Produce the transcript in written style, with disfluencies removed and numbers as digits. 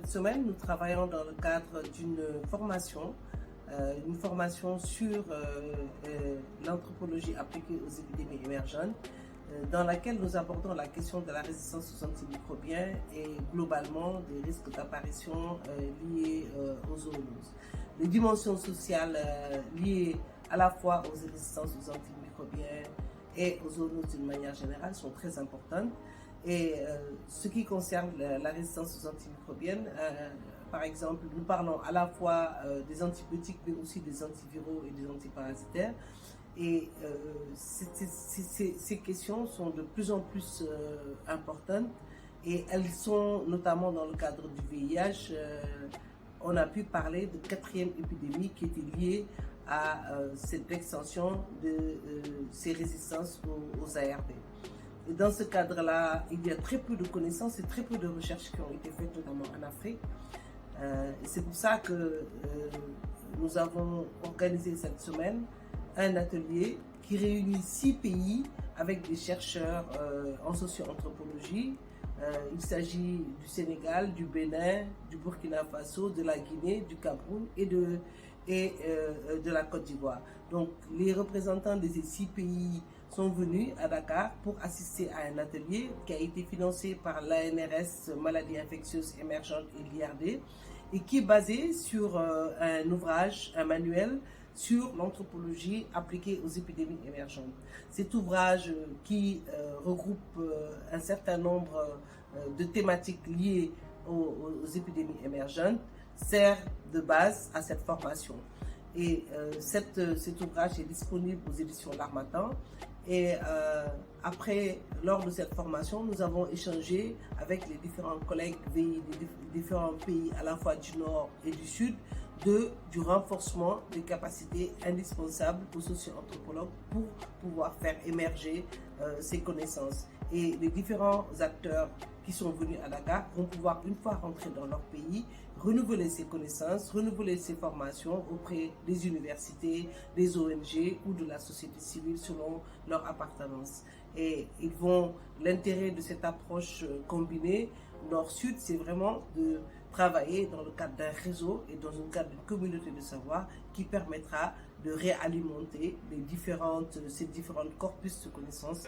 cette semaine, nous travaillons dans le cadre d'une formation sur l'anthropologie appliquée aux épidémies émergentes, dans laquelle nous abordons la question de la résistance aux antimicrobiens et globalement des risques d'apparition liés aux zoonoses. Les dimensions sociales liées à la fois aux résistances aux antimicrobiens et aux zoonoses d'une manière générale sont très importantes. Et ce qui concerne la résistance aux antimicrobiennes, par exemple, nous parlons à la fois des antibiotiques, mais aussi des antiviraux et des antiparasitaires. Et ces questions sont de plus en plus importantes et elles sont notamment dans le cadre du VIH. On a pu parler de quatrième épidémie qui était liée à cette extension de ces résistances aux ARV. Et dans ce cadre-là, il y a très peu de connaissances et très peu de recherches qui ont été faites, notamment en Afrique. Et c'est pour ça que nous avons organisé cette semaine un atelier qui réunit 6 pays avec des chercheurs en socio-anthropologie. Il s'agit du Sénégal, du Bénin, du Burkina Faso, de la Guinée, du Cameroun et de la Côte d'Ivoire. Donc les représentants de ces 6 pays sont venus à Dakar pour assister à un atelier qui a été financé par l'ANRS Maladies infectieuses émergentes et l'IRD et qui est basé sur un ouvrage, un manuel sur l'anthropologie appliquée aux épidémies émergentes. Cet ouvrage qui regroupe un certain nombre de thématiques liées aux épidémies émergentes sert de base à cette formation. Et cet ouvrage est disponible aux éditions L'Harmattan. Et après, lors de cette formation, nous avons échangé avec les différents collègues des différents pays à la fois du Nord et du Sud du renforcement des capacités indispensables aux socio-anthropologues pour pouvoir faire émerger ces connaissances. Et les différents acteurs qui sont venus à Dakar vont pouvoir, une fois rentrés dans leur pays, renouveler ces connaissances, renouveler ces formations auprès des universités, des ONG ou de la société civile selon leur appartenance. Et l'intérêt de cette approche combinée Nord-Sud, c'est vraiment de travailler dans le cadre d'un réseau et dans le cadre d'une communauté de savoir qui permettra de réalimenter ces différentes corpus de connaissances.